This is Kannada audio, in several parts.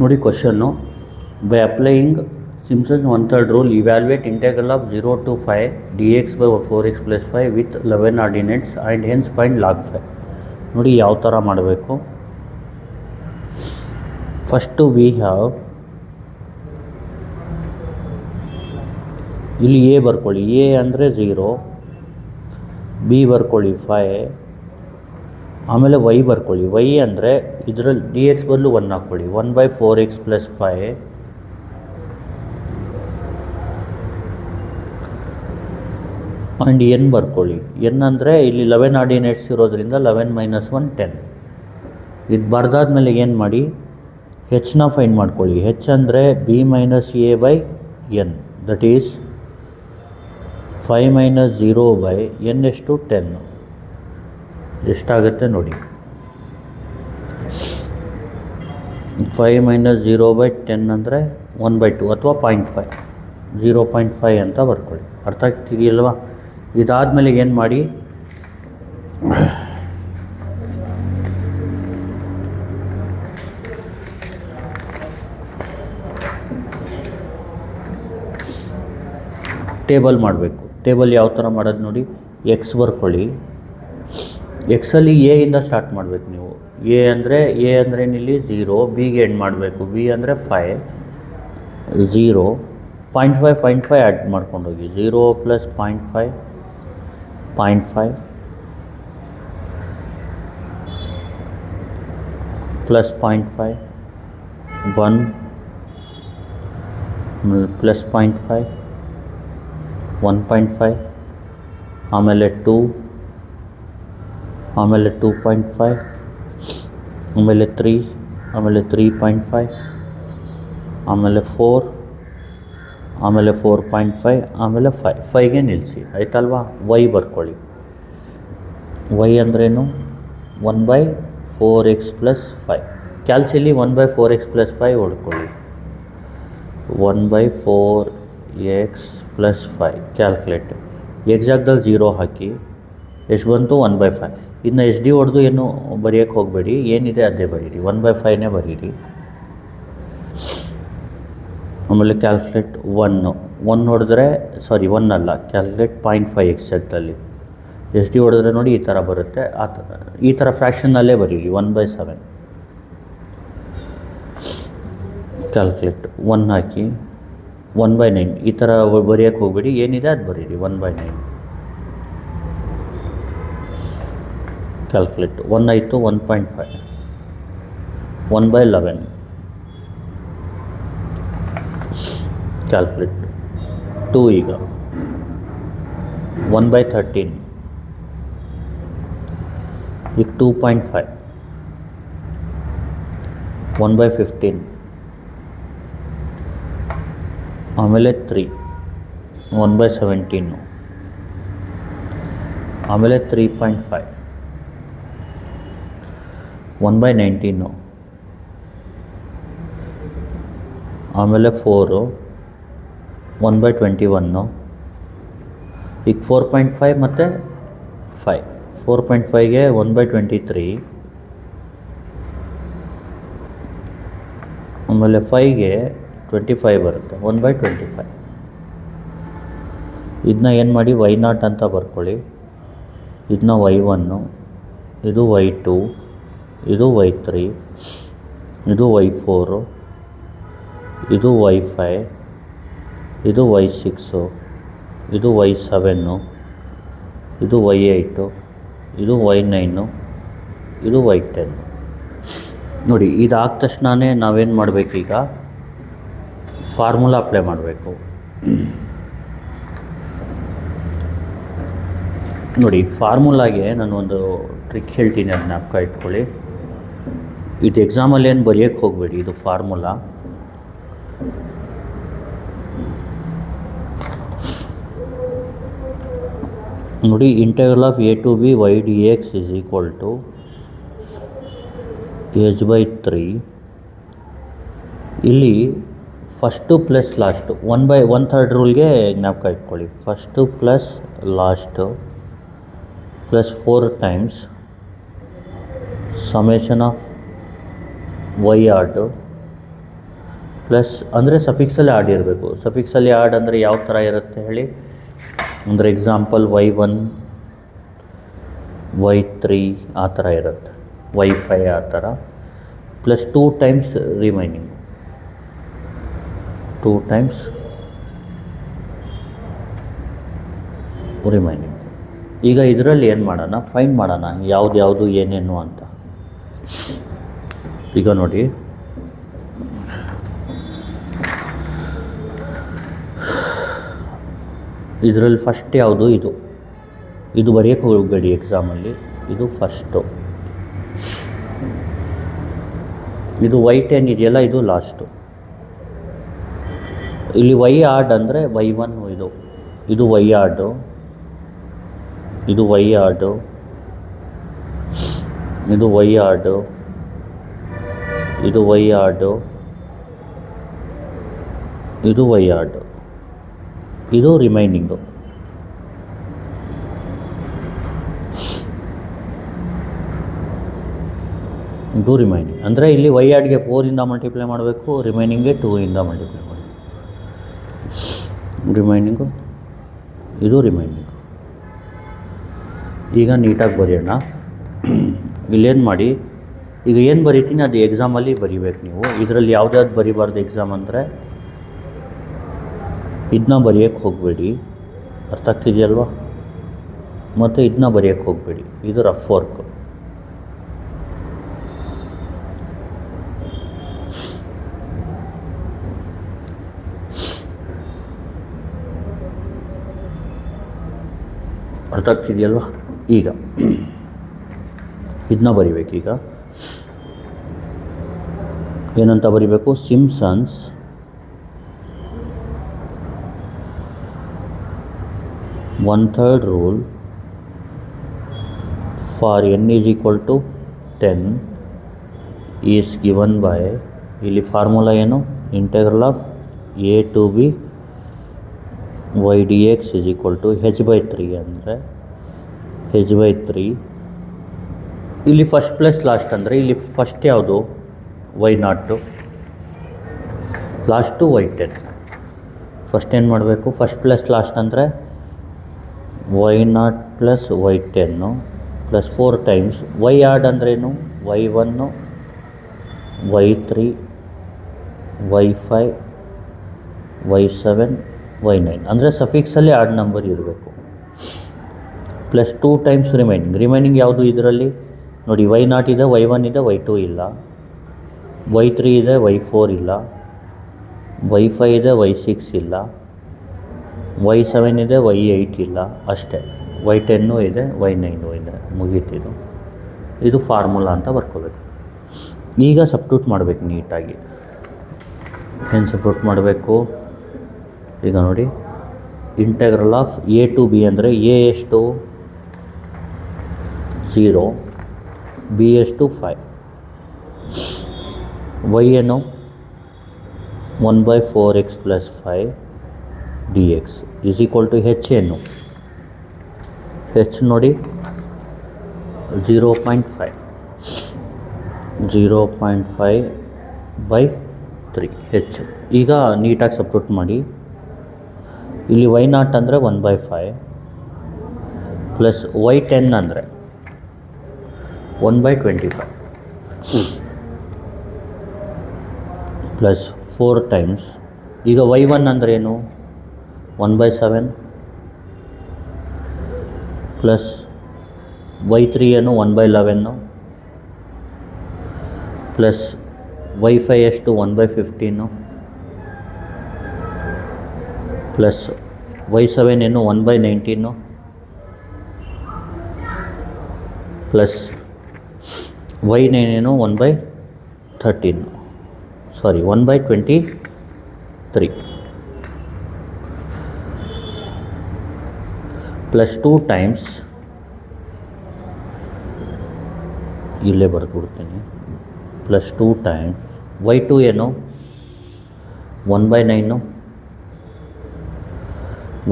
ನೋಡಿ ಕ್ವಶನ್ನು. By applying Simpson's one third rule evaluate integral of 0 to 5 dx by 4x plus 5 with 11 ordinates and hence find log 5. ನೋಡಿ ಯಾವ ಥರ ಮಾಡಬೇಕು. ಫಸ್ಟು ವಿ ಹ್ಯಾವ್ ಇಲ್ಲಿ ಎ ಬರ್ಕೊಳ್ಳಿ. ಎ ಅಂದರೆ 0, ಬಿ ಬರ್ಕೊಳ್ಳಿ 5, ಆಮೇಲೆ ವೈ ಬರ್ಕೊಳ್ಳಿ. ವೈ ಅಂದರೆ ಇದರಲ್ಲಿ ಡಿ ಎಕ್ಸ್ ಬದಲು 1 ಹಾಕ್ಕೊಳ್ಳಿ. 1/4x + 5 ಆ್ಯಂಡ್ ಎನ್ ಬರ್ಕೊಳ್ಳಿ. ಎನ್ ಅಂದರೆ ಇಲ್ಲಿ 11 ಆರ್ಡಿನೇಟ್ಸ್ ಇರೋದ್ರಿಂದ 11 - 1 10. ಇದು ಬರ್ದಾದ್ಮೇಲೆ ಏನು ಮಾಡಿ, ಹೆಚ್ನ ಫೈಂಡ್ ಮಾಡ್ಕೊಳ್ಳಿ. ಹೆಚ್ ಅಂದರೆ B minus A by N, that is 5 - 0 by N ಎಷ್ಟು 10. ಎಷ್ಟಾಗುತ್ತೆ ನೋಡಿ. 5 - 0 ಬೈ 10 ಅಂದರೆ 1/2 ಅಥವಾ 0.5, 0.5 ಅಂತ ಬರ್ಕೊಳ್ಳಿ. ಅರ್ಥ ಆಗ್ತಿದೆಯಲ್ವಾ? ಇದಾದಮೇಲೆ ಏನು ಮಾಡಿ, ಟೇಬಲ್ ಮಾಡಬೇಕು. ಟೇಬಲ್ ಯಾವ ಥರ ಮಾಡೋದು ನೋಡಿ. ಎಕ್ಸ್ ಬರ್ಕೊಳ್ಳಿ. ಎಕ್ಸಲ್ಲಿ ಎ ಇಂದ ಸ್ಟಾರ್ಟ್ ಮಾಡಬೇಕು ನೀವು. ಎ ಅಂದರೆ ಏನಿಲ್ಲಿ 0, ಬಿಗೆ ಎಂಡ್ ಮಾಡಬೇಕು. ಬಿ ಅಂದರೆ 5, 0, 0.5 ಆ್ಯಡ್ ಮಾಡ್ಕೊಂಡು ಹೋಗಿ. 0 + 0.5, 0.5 + 0.5, 1 + 0.5, 1.5, ಆಮೇಲೆ 2, ಆಮೇಲೆ 2.5, ಆಮೇಲೆ 3, ಆಮೇಲೆ 3.5, ಆಮೇಲೆ 4, ಆಮೇಲೆ 4.5, ಆಮೇಲೆ 5ಗೆ ನಿಲ್ಲಿಸಿ. ಆಯ್ತಲ್ವಾ? ವೈ ಬರ್ಕೊಳ್ಳಿ. ವೈ ಅಂದ್ರೇನು? 1/4x + 5. ಕ್ಯಾಲ್ಸಿಲಿ 1/4x + 5 ಹೊಡ್ಕೊಳ್ಳಿ. 1/4x + 5 calculate. ಎಕ್ಸಾಕ್ಟ್ದಲ್ಲಿ 0 ಹಾಕಿ. ಎಷ್ಟು ಬಂತು? 1/5. ಇನ್ನು ಎಸ್ ಡಿ ಹೊಡೆದು ಏನು ಬರೆಯೋಕ್ಕೆ ಹೋಗಬೇಡಿ. ಏನಿದೆ ಅದೇ ಬರೀರಿ. 1/5ನೇ ಬರೀರಿ. ಆಮೇಲೆ ಕ್ಯಾಲ್ಕುಲೇಟ್ 1 ಹೊಡೆದ್ರೆ, ಸಾರಿ 1 ಅಲ್ಲ, ಕ್ಯಾಲ್ಕುಲೇಟ್ 0.5 ಎಕ್ಸಾಕ್ಟಲ್ಲಿ. ಎಸ್ ಡಿ ಹೊಡೆದ್ರೆ ನೋಡಿ ಈ ಥರ ಬರುತ್ತೆ. ಈ ಥರ ಫ್ರ್ಯಾಕ್ಷನ್ನಲ್ಲೇ ಬರೀರಿ. 1/7 ಕ್ಯಾಲ್ಕುಲೇಟ್ 1 ಹಾಕಿ. 1/9 ಈ ಥರ ಬರೆಯೋಕ್ಕೆ ಹೋಗಬೇಡಿ. ಏನಿದೆ ಅದು ಬರೀರಿ. 1/9 ಕ್ಯಾಲ್ಕುಲೇಟ್. 1 ಆಯಿತು. 1.5 1/11 ಕ್ಯಾಲ್ಕುಲೇಟ್. 2 ಈಗ 1/13 ಈಗ 2.5 1/15 ಆಮೇಲೆ 3 1/17 ಆಮೇಲೆ 3.5 1/19 ಆಮೇಲೆ 4 1/21 ಈಗ 4.5 ಮತ್ತು 5. 4.5ಗೆ 1/23 ಆಮೇಲೆ 5ಗೆ 25 ಬರುತ್ತೆ. 1/25. ಇದನ್ನ ಏನು ಮಾಡಿ, y0 ಅಂತ ಬರ್ಕೊಳ್ಳಿ. ಇದನ್ನ y1, ಇದು y2, ಇದು y3, ಇದು y4, ಇದು y5, ಇದು y6, ಇದು y7, ಇದು y8, ಇದು y9, ಇದು y10. ನೋಡಿ ಇದಾದ ತಕ್ಷಣವೇ ನಾವೇನು ಮಾಡಬೇಕೀಗ, ಫಾರ್ಮುಲಾ ಅಪ್ಲೈ ಮಾಡಬೇಕು. ನೋಡಿ ಫಾರ್ಮುಲಾಗೆ ನಾನು ಒಂದು ಟ್ರಿಕ್ ಹೇಳ್ತೀನಿ, ಅದನ್ನ ಜ್ಞಾಪಕ ಇಟ್ಕೊಳ್ಳಿ. ಇದು ಎಕ್ಸಾಮಲ್ಲಿ ಏನು ಬರೆಯೋಕ್ಕೆ ಹೋಗಬೇಡಿ. ಇದು ಫಾರ್ಮುಲಾ. ನೋಡಿ, integral of a to b y dx is equal to h/3. ಇಲ್ಲಿ ಫಸ್ಟು ಪ್ಲಸ್ ಲಾಸ್ಟು 1/1/3 ರೂಲ್ಗೆ ಜ್ಞಾಪಕ ಇಟ್ಕೊಳ್ಳಿ. First plus last plus 4 times summation of y odd plus ಅಂದರೆ ಸಫಿಕ್ಸಲ್ಲಿ ಆಡ್ ಇರಬೇಕು. ಸಫಿಕ್ಸಲ್ಲಿ ಆಡ್ ಅಂದರೆ ಯಾವ ಥರ ಇರುತ್ತೆ ಹೇಳಿ. ಅಂದರೆ ಎಕ್ಸಾಂಪಲ್ y1 y3 ಆ ಥರ ಇರುತ್ತೆ, y5 ಆ ಥರ, plus 2 times remaining, 2 times remaining. ಈಗ ಇದರಲ್ಲಿ ಏನು ಮಾಡೋಣ, ಫೈಂಡ್ ಮಾಡೋಣ ಯಾವುದು ಏನೇನು ಅಂತ. ಈಗ ನೋಡಿ, ಇದರಲ್ಲಿ ಫಸ್ಟ್ ಯಾವುದು, ಇದು ಬರೆಯೋಕ್ಕೆ ಹೋಗಬೇಡಿ ಎಕ್ಸಾಮಲ್ಲಿ. ಇದು ಫಸ್ಟು, ಇದು y10 ಇದೆಯಲ್ಲ, ಇದು ಲಾಸ್ಟು. ಇಲ್ಲಿ y ಆಡ್ ಅಂದರೆ y1 ಇದು y ಆಡು, ಇದು y ಆಡು, ಇದು y ಆಡು, ಇದು y ಆಡು, ಇದು y ಆಡು, ಇದು ರಿಮೈನಿಂಗು. ಇದು ರಿಮೈನಿಂಗ್ ಅಂದರೆ ಇಲ್ಲಿ y ಆಡ್ಗೆ 4ಇಂದ ಮಲ್ಟಿಪ್ಲೈ ಮಾಡಬೇಕು, ರಿಮೈನಿಂಗ್ಗೆ 2ಇಂದ ಮಲ್ಟಿಪ್ಲೈ ಮಾಡಬೇಕು. ರಿಮೈನಿಂಗು, ಇದು ರಿಮೈನಿಂಗು. ಈಗ ನೀಟಾಗಿ ಬರೆಯೋಣ. ಇಲ್ಲೇನು ಮಾಡಿ, ಈಗ ಏನು ಬರೀತೀನಿ ಅದು ಎಕ್ಸಾಮಲ್ಲಿ ಬರಿಬೇಕು ನೀವು. ಇದರಲ್ಲಿ ಯಾವ್ದು ಬರಿಬಾರ್ದು ಎಕ್ಸಾಮ್ ಅಂದರೆ, ಇದನ್ನ ಬರೆಯೋಕ್ಕೆ ಹೋಗಬೇಡಿ, ಅರ್ಥ ಆಗ್ತಿದೆಯಲ್ವ, ಮತ್ತು ಇದನ್ನ ಬರೆಯೋಕ್ಕೆ ಹೋಗಬೇಡಿ, ಇದು ರಫ್ ವರ್ಕ್. ಅರ್ಥ ಆಗ್ತಿದೆಯಲ್ವ. ಈಗ ಇದನ್ನ ಬರಿಬೇಕೀಗ. ಏನಂತ ಬರಿಬೇಕು, Simpsons one-third rule for n is equal to 10 is given by, ಇಲ್ಲಿ ಫಾರ್ಮುಲಾ ಏನು, integral of a to b y dx is equal to h/3 ಅಂದರೆ h/3. ಇಲ್ಲಿ ಫಸ್ಟ್ ಪ್ಲಸ್ ಲಾಸ್ಟ್ ಅಂದರೆ ಇಲ್ಲಿ ಫಸ್ಟ್ ಯಾವುದು y0, ಲಾಸ್ಟು y10. ಫಸ್ಟ್ ಏನು ಮಾಡಬೇಕು, ಫಸ್ಟ್ ಪ್ಲಸ್ ಲಾಸ್ಟ್ ಅಂದರೆ y0 plus y10 plus 4 times y odd ಅಂದ್ರೇನು, y1 y3 y5 y7 y9 ಅಂದರೆ ಸಫಿಕ್ಸಲ್ಲಿ ಆಡ್ ನಂಬರ್ ಇರಬೇಕು. ಪ್ಲಸ್ 2 ಟೈಮ್ಸ್ ರಿಮೈನಿಂಗ್ ಯಾವುದು ಇದರಲ್ಲಿ ನೋಡಿ, y0 ಇದೆ, y1 ಇದೆ, y2 ಇಲ್ಲ, y3 ಇದೆ, y4 ಇಲ್ಲ, y5 ಇದೆ, y6 ಇಲ್ಲ, y7 ಇದೆ, y8 ಇಲ್ಲ, ಅಷ್ಟೇ. y10 ಇದೆ, y9 ಇದೆ, ಮುಗೀತಿದು. ಇದು ಫಾರ್ಮುಲಾ ಅಂತ ಬರ್ಕೋಬೇಕು. ಈಗ ಸಬ್ಸ್ಟಿಟ್ಯೂಟ್ ಮಾಡಬೇಕು ನೀಟಾಗಿ. ಏನು ಸಬ್ಸ್ಟಿಟ್ಯೂಟ್ ಮಾಡಬೇಕು, ಈಗ ನೋಡಿ, integral of a to b ಅಂದರೆ a ಎಷ್ಟು 0, b ಎಷ್ಟು 5, y ಏನು 1/4x + 5 dx is equal to h ಏನು, h ನೋಡಿ 0.5 0.5/3 h. ಈಗ ನೀಟಾಗಿ ಸಬ್ಸ್ಟಿಟ್ಯೂಟ್ ಮಾಡಿ. ಇಲ್ಲಿ y0 ಅಂದರೆ 1/5 ಪ್ಲಸ್ y10 ಅಂದರೆ 1/25 ಪ್ಲಸ್ 4 ಟೈಮ್ಸ್. ಈಗ y1 ಅಂದ್ರೇನು 1/7 ಪ್ಲಸ್ y3 ಏನು 1/11 ಪ್ಲಸ್ y5 ಎಷ್ಟು 1/15 ಪ್ಲಸ್ y7 ಏನು 1/19 ಪ್ಲಸ್ y9 ಏನು 1/13 ಸಾರಿ 1/23 ಪ್ಲಸ್ 2 ಟೈಮ್ಸ್, ಇಲ್ಲೇ ಬರ್ಕೊಡ್ತೀನಿ, ಪ್ಲಸ್ 2 ಟೈಮ್ಸ್ y2 ಏನು 1/9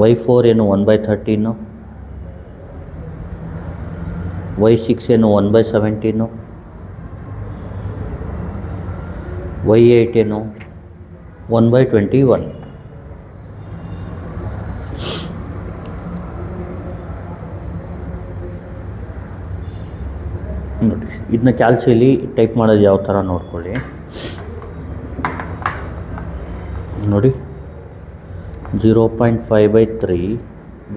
y4 ಏನು 1/13 y6 ಏನು 1/17 y8 ಏನು 1/21. ನೋಡಿ, ಇದನ್ನ ಕ್ಯಾಲ್ಸಿಯಲ್ಲಿ ಟೈಪ್ ಮಾಡೋದು ಯಾವ ಥರ ನೋಡ್ಕೊಳ್ಳಿ. ನೋಡಿ, 0.5/3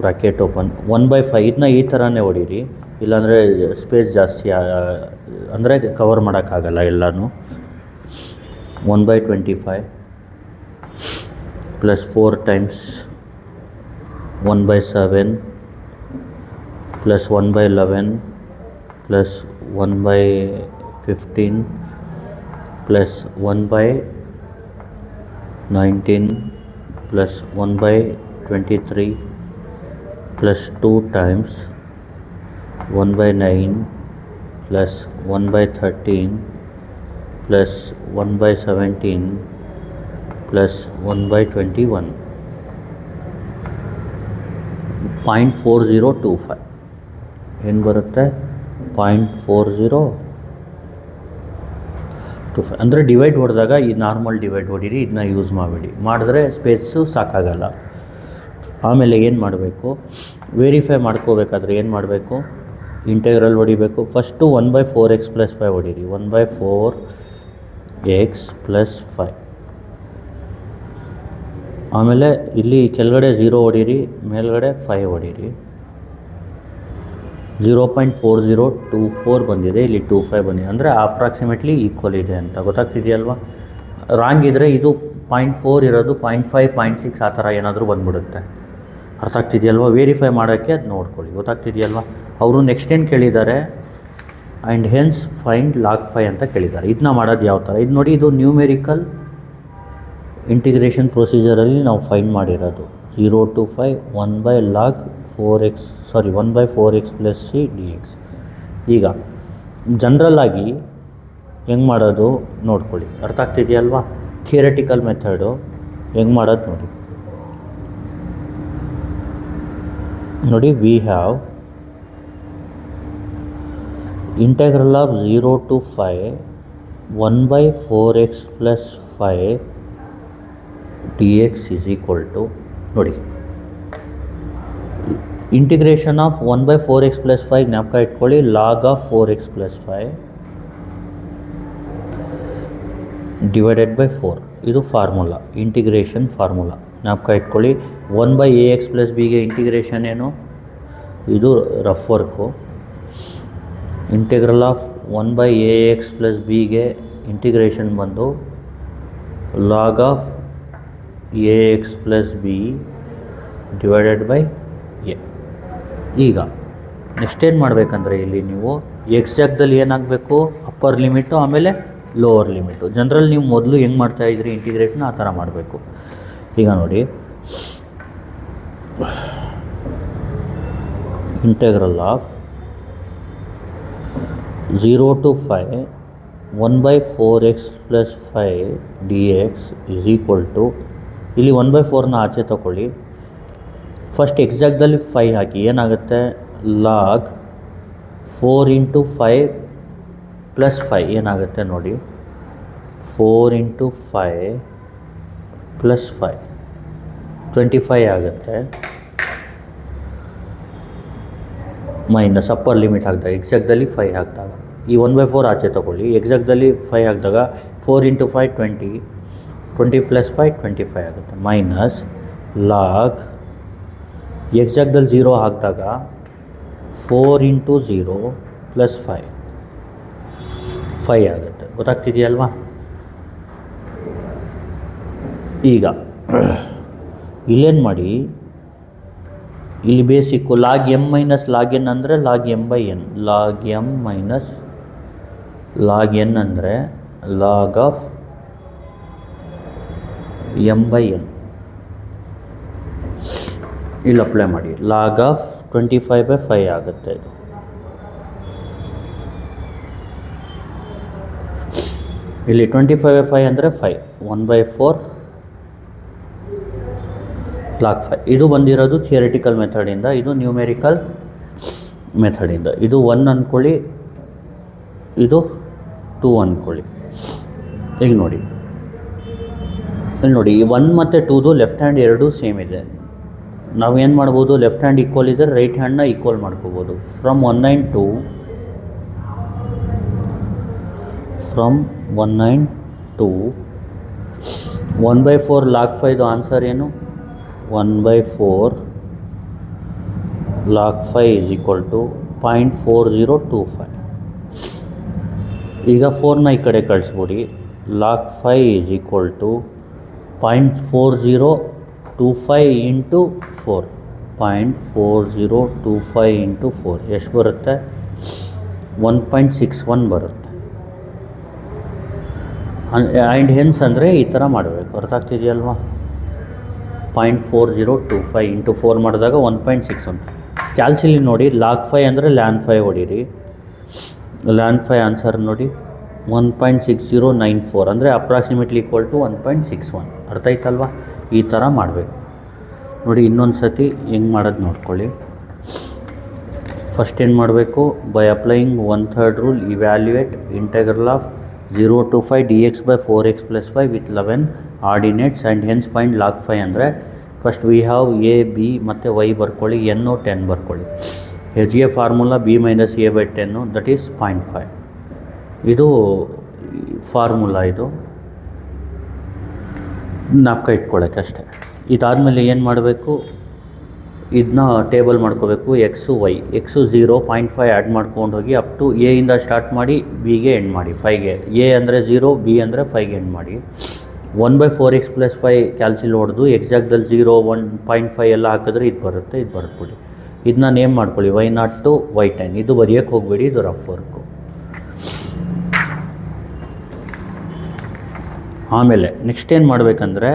ಬ್ರಾಕೆಟ್ ಓಪನ್, 1/5. ಇದನ್ನ ಈ ಥರನೇ ಹೊಡೀರಿ, ಇಲ್ಲಾಂದರೆ ಸ್ಪೇಸ್ ಜಾಸ್ತಿ ಅಂದರೆ ಕವರ್ ಮಾಡೋಕ್ಕಾಗಲ್ಲ ಎಲ್ಲನೂ. 1/25 plus 4 times 1/7 plus 1/11 plus 1/15 plus 1/19 plus 1/23 plus 2 times 1/9 plus 1/13 plus 1/17 plus 1/21. 0.4025 ಏನು ಬರುತ್ತೆ? 0.4025. ಅಂದರೆ ಡಿವೈಡ್ ಹೊಡೆದಾಗ ಈ ನಾರ್ಮಲ್ ಡಿವೈಡ್ ಹೊಡೀರಿ, ಇದನ್ನ ಯೂಸ್ ಮಾಡಿಬಿಡಿ. ಮಾಡಿದ್ರೆ ಸ್ಪೇಸು ಸಾಕಾಗಲ್ಲ. ಆಮೇಲೆ ಏನು ಮಾಡಬೇಕು? ವೆರಿಫೈ ಮಾಡ್ಕೋಬೇಕಾದ್ರೆ ಏನು ಮಾಡಬೇಕು? ಇಂಟೆಗ್ರಲ್ ಹೊಡಿಬೇಕು. First 1/4x + 5 ಹೊಡೀರಿ. 1/4x + 5. ಆಮೇಲೆ ಇಲ್ಲಿ ಕೆಳಗಡೆ 0 ಹೊಡೀರಿ, ಮೇಲ್ಗಡೆ 5 ಹೊಡೀರಿ. 0.4024 ಬಂದಿದೆ, ಇಲ್ಲಿ 25 ಬಂದಿದೆ. ಅಂದರೆ ಅಪ್ರಾಕ್ಸಿಮೇಟ್ಲಿ ಈಕ್ವಲ್ ಇದೆ ಅಂತ ಗೊತ್ತಾಗ್ತಿದೆಯಲ್ವಾ? ರಾಂಗ್ ಇದ್ದರೆ ಇದು 0.4 ಇರೋದು 0.5, 0.6 ಆ ಥರ ಏನಾದರೂ ಬಂದ್ಬಿಡುತ್ತೆ. ಅರ್ಥ ಆಗ್ತಿದೆಯಲ್ವಾ? ವೆರಿಫೈ ಮಾಡೋಕ್ಕೆ ಅದು ನೋಡ್ಕೊಳ್ಳಿ. ಗೊತ್ತಾಗ್ತಿದೆಯಲ್ವಾ? ಅವರು ನೆಕ್ಸ್ಟ್ ಏನು ಕೇಳಿದ್ದಾರೆ? ಆ್ಯಂಡ್ ಹೆನ್ಸ್ ಫೈಂಡ್ log 5 ಅಂತ ಕೇಳಿದ್ದಾರೆ. ಇದನ್ನ ಮಾಡೋದು ಯಾವ ಥರ? ಇದು ನೋಡಿ, ಇದು ನ್ಯೂಮೆರಿಕಲ್ ಇಂಟಿಗ್ರೇಷನ್ ಪ್ರೊಸೀಜರಲ್ಲಿ ನಾವು ಫೈಂಡ್ ಮಾಡಿರೋದು. 0 to 5 1/4x + c dx. ಈಗ ಜನ್ರಲ್ಲಾಗಿ ಹೆಂಗೆ ಮಾಡೋದು ನೋಡ್ಕೊಳ್ಳಿ. ಅರ್ಥ ಆಗ್ತಿದೆಯಲ್ವಾ? ಥಿಯರಿಟಿಕಲ್ ಮೆಥಡು ಹೆಂಗೆ ಮಾಡೋದು ನೋಡಿ. We have integral of 0 to 5 1/4x + 5 dx is equal to, ನೋಡಿ, ಇಂಟಿಗ್ರೇಷನ್ ಆಫ್ 1/4x + 5 ಜ್ಞಾಪಕ ಇಟ್ಕೊಳ್ಳಿ, log of 4x + 5 divided by 4. ಇದು ಫಾರ್ಮುಲಾ, ಇಂಟಿಗ್ರೇಷನ್ ಫಾರ್ಮುಲಾ ಜ್ಞಾಪಕ ಇಟ್ಕೊಳ್ಳಿ. 1/ax + bಗೆ ಇಂಟಿಗ್ರೇಷನ್ ಏನು? ಇದು rough work. Integral of 1/ax + bಗೆ ಇಂಟಿಗ್ರೇಷನ್ ಬಂದು log of ax + b divided by a. ಈಗ ನೆಕ್ಸ್ಟ್ ಏನು ಮಾಡಬೇಕಂದ್ರೆ, ಇಲ್ಲಿ ನೀವು ಎಕ್ಸ್ ಜಾಗದಲ್ಲಿ ಏನಾಗಬೇಕು? ಅಪ್ಪರ್ ಲಿಮಿಟು ಆಮೇಲೆ ಲೋವರ್ ಲಿಮಿಟು. ಜನರಲ್ ನೀವು ಮೊದಲು ಹೆಂಗೆ ಮಾಡ್ತಾಯಿದ್ರಿ ಇಂಟಿಗ್ರೇಷನ್, ಆ ಥರ ಮಾಡಬೇಕು. ಈಗ ನೋಡಿ, integral of 0 to 5 1/4x + 5 dx is equal to, ಇಲ್ಲಿ 1/4ನ ಆಚೆ ತಗೊಳ್ಳಿ. ಫಸ್ಟ್ ಎಕ್ಸಾಕ್ಟ್ದಲ್ಲಿ 5 ಹಾಕಿ. ಏನಾಗುತ್ತೆ? log 4 × 5 + 5 ಏನಾಗುತ್ತೆ ನೋಡಿ? 4 × 5 + 5 25 ಆಗುತ್ತೆ. ಮೈನಸ್ ಅಪ್ಪರ್ ಲಿಮಿಟ್ ಹಾಕಿದಾಗ ಎಕ್ಸಾಕ್ಟ್ದಲ್ಲಿ 5 ಹಾಕಿದಾಗ ಈ 1/4 ಆಚೆ ತೊಗೊಳ್ಳಿ. ಎಕ್ಸಾಕ್ಟ್ದಲ್ಲಿ 5 ಹಾಕಿದಾಗ 4 × 5 20 20 + 5 25 ಆಗುತ್ತೆ. ಮೈನಸ್ ಲಾಗ್ ಎಕ್ಸಾಕ್ಟ್ದಲ್ಲಿ 0 ಹಾಕಿದಾಗ 4 × 0 + 5 ಆಗುತ್ತೆ. ಗೊತ್ತಾಗ್ತಿದೆಯಲ್ವಾ? ಈಗ ಇಲ್ಲೇನು ಮಾಡಿ, ಇಲ್ಲಿ basic log m - log n ಅಂದರೆ log m/n. log m - log n ಅಂದರೆ log of m/n. ಇಲ್ಲಿ ಅಪ್ಲೈ ಮಾಡಿ. log of 25/5 ಆಗುತ್ತೆ ಇದು. ಇಲ್ಲಿ 25/5 ಅಂದರೆ 5 1/4 log 5. ಇದು ಬಂದಿರೋದು ಥಿಯರಿಟಿಕಲ್ ಮೆಥಡಿಂದ, ಇದು ನ್ಯೂಮೆರಿಕಲ್ ಮೆಥಡಿಂದ. ಇದು 1 ಅಂದ್ಕೊಳ್ಳಿ, ಇದು 2 ಅಂದ್ಕೊಳ್ಳಿ. ಈಗ ನೋಡಿ, ಇಲ್ಲಿ ನೋಡಿ 1 ಮತ್ತು 2ದು ಲೆಫ್ಟ್ ಹ್ಯಾಂಡ್ ಎರಡೂ ಸೇಮ್ ಇದೆ. ನಾವೇನು ಮಾಡ್ಬೋದು, ಲೆಫ್ಟ್ ಹ್ಯಾಂಡ್ ಈಕ್ವಲ್ ಇದ್ದರೆ ರೈಟ್ ಹ್ಯಾಂಡ್ನ ಈಕ್ವಲ್ ಮಾಡ್ಕೋಬೋದು. ಫ್ರಮ್ 192 1/4 log 5 ಆನ್ಸರ್ ಏನು, 1/4 log 5 is equal to 0.4025. ಈಗ 4ನ ಈ ಕಡೆ ಕಳಿಸ್ಬಿಡಿ. log 5 is equal to 0.4025 into 4. 0.4025 into 4 ಎಷ್ಟು ಬರುತ್ತೆ, 1.61 ಬರುತ್ತೆ. ಆ್ಯಂಡ್ ಹೆನ್ಸ್ ಅಂದರೆ ಈ ಥರ ಮಾಡಬೇಕು, ಅರ್ಥ ಆಗ್ತಿದೆಯಲ್ವಾ. 0.4025 ಇಂಟು 4 ಮಾಡಿದಾಗ 1.61. ಕ್ಯಾಲ್ಸಿಲಿ ನೋಡಿ, log 5 ಅಂದರೆ ln 5 ಹೊಡೀರಿ. ln 5 ಆನ್ಸರ್ ನೋಡಿ 1.6094 ಅಂದರೆ ಅಪ್ರಾಕ್ಸಿಮೇಟ್ಲಿ ಈಕ್ವಲ್ ಟು 1.61. ಅರ್ಥ ಆಯ್ತಲ್ವಾ. ಈ ಥರ ಮಾಡಬೇಕು ನೋಡಿ. ಇನ್ನೊಂದು ಸತಿ ಹೆಂಗೆ ಮಾಡೋದು ನೋಡ್ಕೊಳ್ಳಿ. ಫಸ್ಟ್ ಏನು ಮಾಡಬೇಕು, by applying 1/3 rule evaluate integral of 0 to 5 dx by 4x plus 5 with 11 ordinates and hence find log 5 ಅಂದರೆ first we have a b ಮತ್ತು ವೈ ಬರ್ಕೊಳ್ಳಿ, ಎನ್ನು 10 ಬರ್ಕೊಳ್ಳಿ. H a formula b minus a by 10 that is 0.5. ಇದು ಫಾರ್ಮುಲಾ, ಇದು ಜ್ಞಾಪಕ ಇಟ್ಕೊಳ್ಳೋಕ್ಕೆ ಅಷ್ಟೇ. ಇದಾದಮೇಲೆ ಏನು ಮಾಡಬೇಕು, ಇದನ್ನ ಟೇಬಲ್ ಮಾಡ್ಕೋಬೇಕು. ಎಕ್ಸು 0 0.5 ಆ್ಯಡ್ ಮಾಡ್ಕೊಂಡು ಹೋಗಿ ಅಪ್ ಟು ಎ ಇಂದ ಸ್ಟಾರ್ಟ್ ಮಾಡಿ ಬಿಗೆ ಎಂಡ್ ಮಾಡಿ 5ಗೆ. ಎ ಅಂದರೆ 0, ಬಿ ಅಂದರೆ 5ಗೆ ಎಂಡ್ ಮಾಡಿ. 1/4x + 5 ಕ್ಯಾಲ್ಸಿಲ್ ಹೊಡೆದು ಎಕ್ಸಾಕ್ಟ್ದಲ್ಲಿ 0 1.5 ಎಲ್ಲ ಹಾಕಿದ್ರೆ ಇದು ಬರುತ್ತೆ, ಇದು ಬರ್ಬಿಡಿ. ಇದನ್ನ ನೇಮ್ ಮಾಡ್ಕೊಳ್ಳಿ y0 to y10. ಇದು ಬರೆಯೋಕ್ಕೆ ಹೋಗಬೇಡಿ, ಇದು ರಫ್ ವರ್ಕು. ಆಮೇಲೆ ನೆಕ್ಸ್ಟ್ ಏನು ಮಾಡಬೇಕಂದ್ರೆ,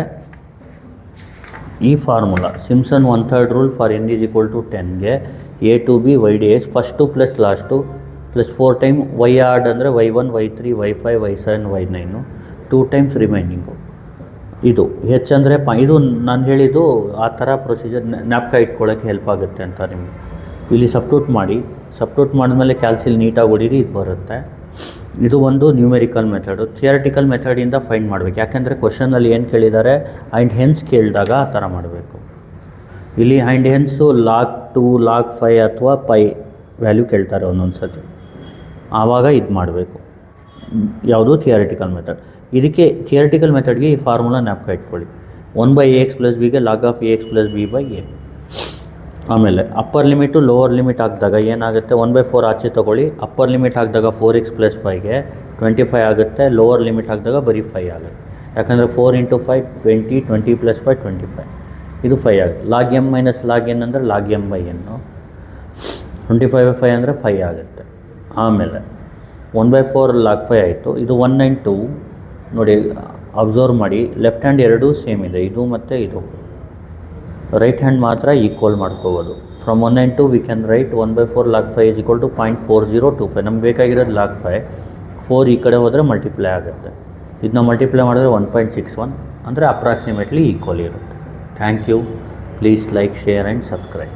ಈ formula Simpson 1/3 rule for n is equal to 10ಗೆ a to b y ds first plus last plus 4 time y odd ಅಂದರೆ y1 y3 y5 y7 y9 2 times remaining. ಇದು ಹೆಚ್ಚು ಅಂದರೆ ಇದು ನಾನು ಹೇಳಿದ್ದು ಆ ಥರ ಪ್ರೊಸೀಜರ್ ಜ್ಞಾಪಕ ಇಟ್ಕೊಳ್ಳೋಕ್ಕೆ ಹೆಲ್ಪ್ ಆಗುತ್ತೆ ಅಂತ ನಿಮಗೆ. ಇಲ್ಲಿ ಸಬ್ಟ್ಯೂಟ್ ಮಾಡಿದ್ಮೇಲೆ ಕ್ಯಾಲ್ಸಿಲ್ ನೀಟಾಗಿ ಹೊಡೀರಿ, ಇದು ಬರುತ್ತೆ. ಇದು ಒಂದು ನ್ಯೂಮೆರಿಕಲ್ ಮೆಥಡು. ಥಿಯರಿಟಿಕಲ್ ಮೆಥಡಿಂದ ಫೈಂಡ್ ಮಾಡಬೇಕು, ಯಾಕೆಂದರೆ ಕ್ವಶನಲ್ಲಿ ಏನು ಕೇಳಿದ್ದಾರೆ ಆ್ಯಂಡ್ ಹೆನ್ಸ್ ಕೇಳಿದಾಗ ಆ ಥರ ಮಾಡಬೇಕು. ಇಲ್ಲಿ ಆ್ಯಂಡ್ ಹೆನ್ಸು log 2 log 5 ಅಥವಾ ಪೈ ವ್ಯಾಲ್ಯೂ ಕೇಳ್ತಾರೆ ಒಂದೊಂದು ಸತಿ, ಆವಾಗ ಇದು ಮಾಡಬೇಕು. ಯಾವುದು ಥಿಯರಿಟಿಕಲ್ ಮೆಥಡ್. ಇದಕ್ಕೆ ಥಿಯರಿಟಿಕಲ್ ಮೆಥಡ್ಗೆ ಈ ಫಾರ್ಮುಲಾ ಜ್ಞಾಪಕ ಇಟ್ಕೊಳ್ಳಿ. 1/ax + bಗೆ log of ax + b by a. ಆಮೇಲೆ ಅಪ್ಪರ್ ಲಿಮಿಟು ಲೋವರ್ ಲಿಮಿಟ್ ಹಾಕಿದಾಗ ಏನಾಗುತ್ತೆ, 1/4 ಆಚೆ ತೊಗೊಳ್ಳಿ. ಅಪ್ಪರ್ ಲಿಮಿಟ್ ಹಾಕಿದಾಗ 4x + 5ಗೆ 25 ಆಗುತ್ತೆ. ಲೋವರ್ ಲಿಮಿಟ್ ಹಾಕಿದಾಗ ಬರೀ 5 ಆಗುತ್ತೆ, ಯಾಕಂದರೆ 4 × 5 20 20 + 5 25. ಇದು 5 ಆಗುತ್ತೆ. log m - log n ಅಂದರೆ log m by n. 25/5 ಅಂದರೆ 5 ಆಗುತ್ತೆ. ಆಮೇಲೆ 1/4 log 5 ಆಯಿತು. ಇದು 192 ನೋಡಿ, ಅಬ್ಸರ್ವ್ ಮಾಡಿ, ಲೆಫ್ಟ್ ಹ್ಯಾಂಡ್ ಎರಡೂ ಸೇಮ್ ಇದೆ, ಇದು ಮತ್ತು ಇದು. ರೈಟ್ ಹ್ಯಾಂಡ್ ಮಾತ್ರ ಈಕ್ವಲ್ ಮಾಡ್ಕೋಬೋದು. From 192 we can write 1/4 log 5 is equal to 0.4025. ನಮ್ಗೆ ಬೇಕಾಗಿರೋದು log 5. 4 ಈ ಕಡೆ ಹೋದರೆ ಮಲ್ಟಿಪ್ಲೈ ಆಗುತ್ತೆ. ಇದನ್ನ ಮಲ್ಟಿಪ್ಲೈ ಮಾಡಿದ್ರೆ 1.61 ಅಂದರೆ ಅಪ್ರಾಕ್ಸಿಮೇಟ್ಲಿ ಈಕ್ವಲ್ ಇರುತ್ತೆ. Thank you. Please like, share and subscribe.